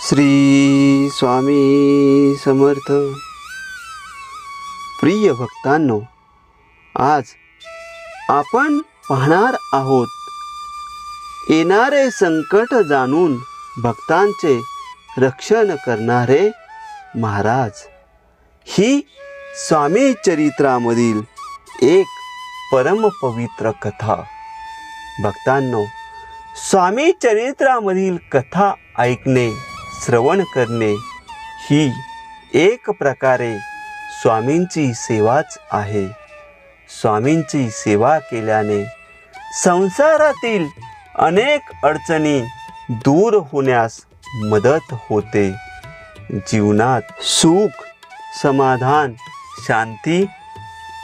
श्री स्वामी समर्थ. प्रिय भक्तांनो, आज आपण पाहणार आहोत येणारे संकट जाणून भक्तांचे रक्षण करणारे महाराज. ही स्वामी चरित्रामधील एक परम पवित्र कथा. भक्तांनो, स्वामी चरित्रामधील कथा ऐकणे, श्रवण करणे ही एक प्रकारे स्वामींची सेवाच आहे. स्वामींची सेवा केल्याने संसारातील अनेक अडचणी दूर होण्यास मदत होते. जीवनात सुख, समाधान, शांती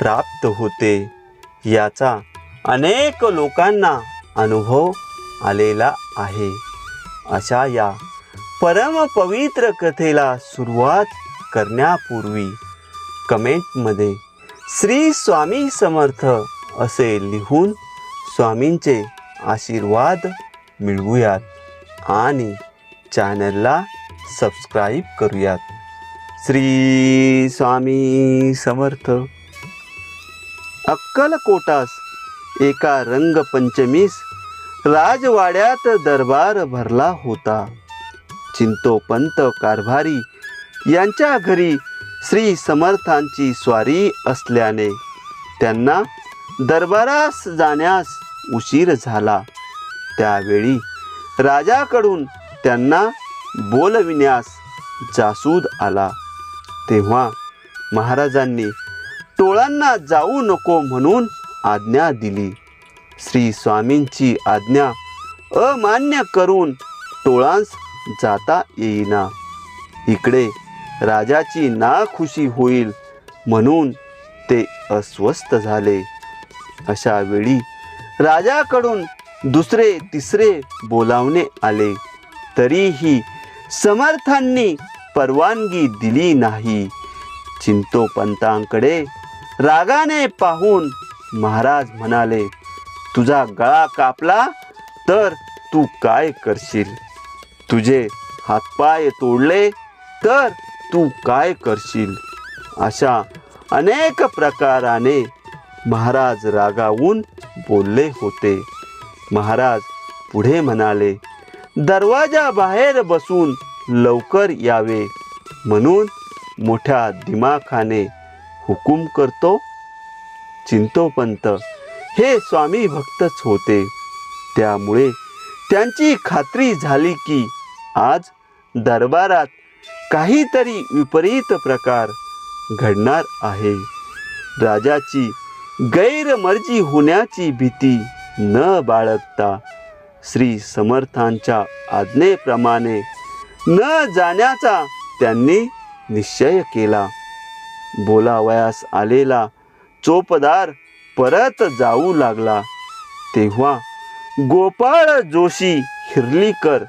प्राप्त होते. याचा अनेक लोकांना अनुभव आलेला आहे. अशा या परम पवित्र कथेला सुरुवात करण्यापूर्वी कमेंटमध्ये श्री स्वामी समर्थ असे लिहून स्वामींचे आशीर्वाद मिळवूयात आणि चॅनलला सबस्क्राईब करूयात. श्री स्वामी समर्थ. अक्कलकोटास एका रंगपंचमीस राजवाड्यात दरबार भरला होता. चिंतोपंत कारभारी यांच्या घरी श्री समर्थांची स्वारी असल्याने त्यांना दरबारास जाण्यास उशीर झाला. त्यावेळी राजाकडून त्यांना बोलविण्यास जासूद आला. तेव्हा महाराजांनी टोळांना जाऊ नको म्हणून आज्ञा दिली. श्री स्वामींची आज्ञा अमान्य करून टोळांस जाता येईना. इकडे राजाची नाखुशी होईल म्हणून ते अस्वस्थ झाले. अशा वेळी राजाकडून दुसरे तिसरे बोलावणे आले, तरीही समर्थांनी परवानगी दिली नाही. चिंतोपंतांकडे रागाने पाहून महाराज म्हणाले, तुझा गळा कापला तर तू काय करशील? तुझे हातपाय तोडले तर तू काय करशील? अशा अनेक प्रकाराने महाराज रागावून बोलले होते. महाराज पुढे म्हणाले, दरवाजा बाहेर बसून लवकर यावे म्हणून मोठ्या दिमाखाने हुकूम करतो. चिंतोपंत हे स्वामी भक्तच होते. त्यामुळे त्यांची खात्री झाली की आज दरबारात काहीतरी विपरीत प्रकार घडणार आहे. राजाची गैरमर्जी होण्याची भीती न बाळगता श्री समर्थांच्या आज्ञेप्रमाणे न जाण्याचा त्यांनी निश्चय केला. बोलावयास आलेला चोपदार परत जाऊ लागला. तेव्हा गोपाळ जोशी हिरलीकर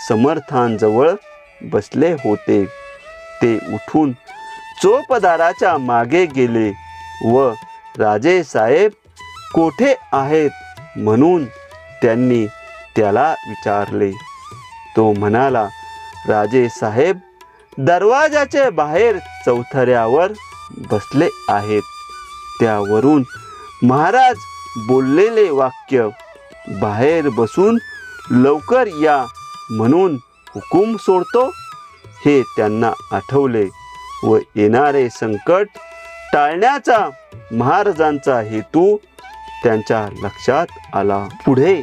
समर्थांजवळ बसले होते. ते उठून चोपदाराच्या मागे गेले व राजे साहेब कोठे आहेत म्हणून त्यांनी त्याला विचारले. तो म्हणाला, राजे साहेब दरवाजाचे बाहेर चौथऱ्यावर बसले आहेत. त्यावरून महाराज बोललेले वाक्य, बाहेर बसून लवकर या म्हणून हुकूम सोडतो, हे त्यांना आठवले व येणारे संकट टाळण्याचा महाराजांचा हेतू त्यांच्या लक्षात आला. पुढे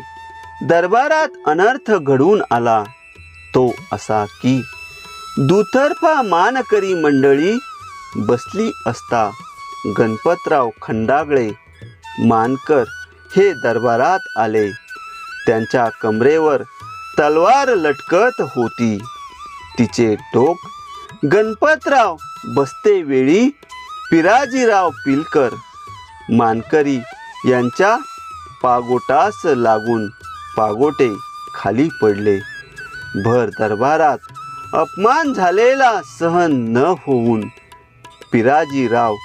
दरबारात अनर्थ घडून आला. तो असा की दुतर्फा मानकरी मंडळी बसली असता गणपतराव खंडागळे मानकर हे दरबारात आले. त्यांच्या कमरेवर तलवार लटकत होती. तिचे टोक गणपतराव बसते वेळी पिराजीराव पिलकर मानकरी यांच्या पागोटास लागून पागोटे खाली पडले. भर दरबारात अपमान झालेला सहन न होऊन पिराजीराव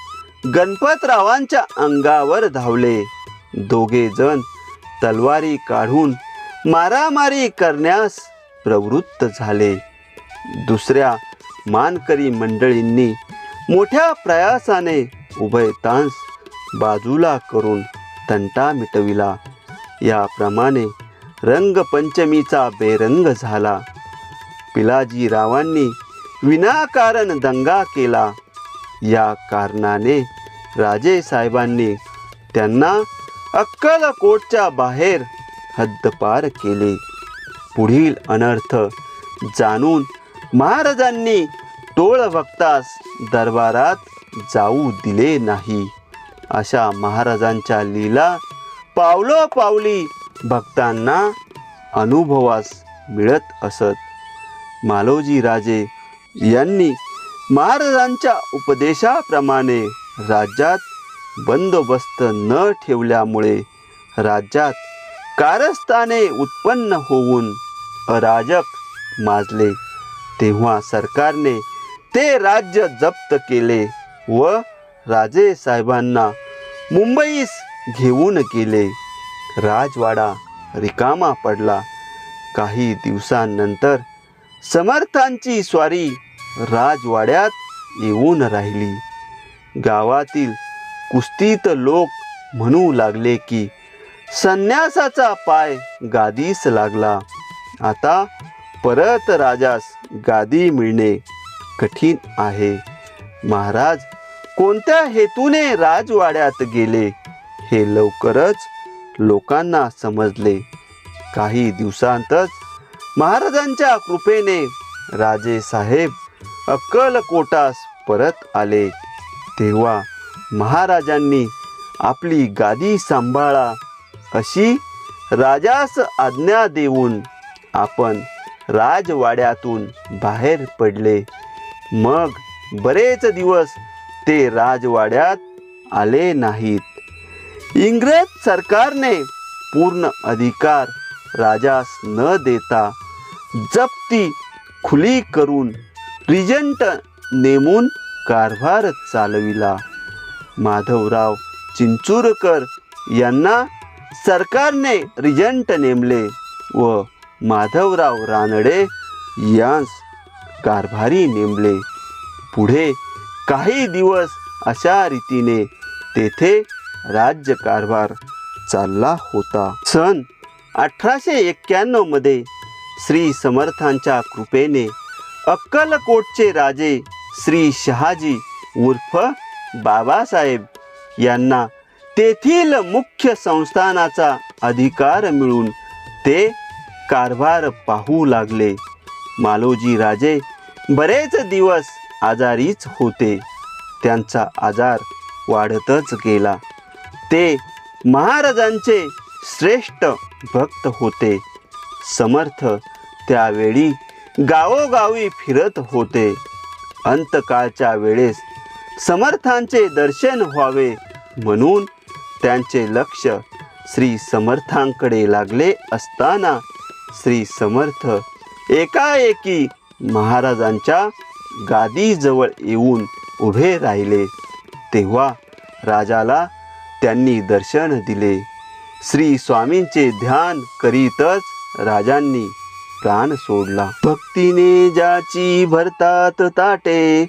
गणपतरावांच्या अंगावर धावले. दोघे जण तलवारी काढून मारामारी करण्यास प्रवृत्त झाले. दुसऱ्या मानकरी मंडळींनी मोठ्या प्रयासाने उभयतांस बाजूला करून तंटा मिटविला. याप्रमाणे रंगपंचमीचा बेरंग झाला. पिलाजीरावांनी विनाकारण दंगा केला. या कारणाने राजेसाहेबांनी त्यांना अक्कलकोटच्या बाहेर हद्दपार केले. पुढील अनर्थ जाणून महाराजांनी टोळ भक्तास दरबारात जाऊ दिले नाही. अशा महाराजांच्या लीला पावलोपावली भक्तांना अनुभवास मिळत असत. मालोजी राजे यांनी महाराजांच्या उपदेशाप्रमाणे राज्यात बंदोबस्त न ठेवल्यामुळे राज्यात कारस्थाने उत्पन्न होऊन अराजक माजले. तेव्हा सरकारने ते राज्य जप्त केले व राजेसाहेबांना मुंबईस घेऊन गेले. राजवाडा रिकामा पडला. काही दिवसांनंतर समर्थांची स्वारी राजवाड्यात येऊन राहिली. गावातील कुस्तीत लोक म्हणू लागले की संन्यासाचा पाय गादीस लागला. आता परत राजास गादी मिळणे कठीण आहे. महाराज कोणत्या हेतूने राजवाड्यात गेले हे लवकरच लोकांना समजले. काही दिवसांतच महाराजांच्या कृपेने राजेसाहेब अक्कलकोटास परत आले. तेव्हा महाराजांनी आपली गादी सांभाळा अशी राजास आज्ञा देऊन आपण राजवाड्यातून बाहेर पडले. मग बरेच दिवस ते राजवाड्यात आले नाहीत. इंग्रज सरकारने पूर्ण अधिकार राजास न देता जप्ती खुली करून रिजंट नेमून कारभार चालविला. माधवराव चिंचुरकर यांना सरकारने रिजंट नेमले व माधवराव रानडे यांस कारभारी नेमले. पुढे काही दिवस अशा रीतीने तेथे राज्यकारभार चालला होता. सन 1891 मध्ये श्री समर्थांच्या कृपेने अक्कलकोटचे राजे श्री शहाजी उर्फ बाबासाहेब यांना तेथील मुख्य संस्थानाचा अधिकार मिळून ते कारभार पाहू लागले. मालोजी राजे बरेच दिवस आजारीच होते. त्यांचा आजार वाढतच गेला. ते महाराजांचे श्रेष्ठ भक्त होते. समर्थ त्यावेळी गावोगावी फिरत होते. अंतकाळच्या वेळेस समर्थांचे दर्शन व्हावे म्हणून त्यांचे लक्ष श्री समर्थांकडे लागले असताना श्री समर्थ एकाएकी महाराजांच्या गादीजवळ येऊन उभे राहिले. तेव्हा राजाला त्यांनी दर्शन दिले. श्री स्वामींचे ध्यान करीतच राजांनी प्राण सोडला. भक्तीने ज्याची भरतात ताटे,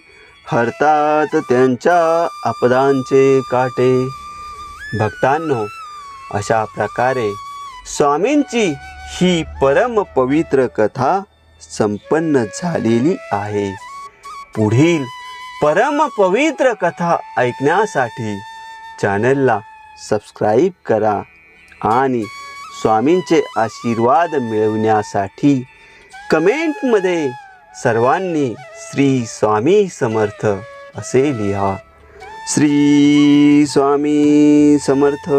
हरतात त्यांच्या आपदांचे काटे. भक्तांनो, अशा प्रकारे स्वामींची ही परम पवित्र कथा संपन्न झालेली आहे. पुढील परम पवित्र कथा ऐकण्यासाठी चॅनलला सबस्क्राईब करा आणि स्वामींचे आशीर्वाद मिळवण्यासाठी कमेंटमध्ये सर्वांनी श्री स्वामी समर्थ असे लिहा. श्री स्वामी समर्थ.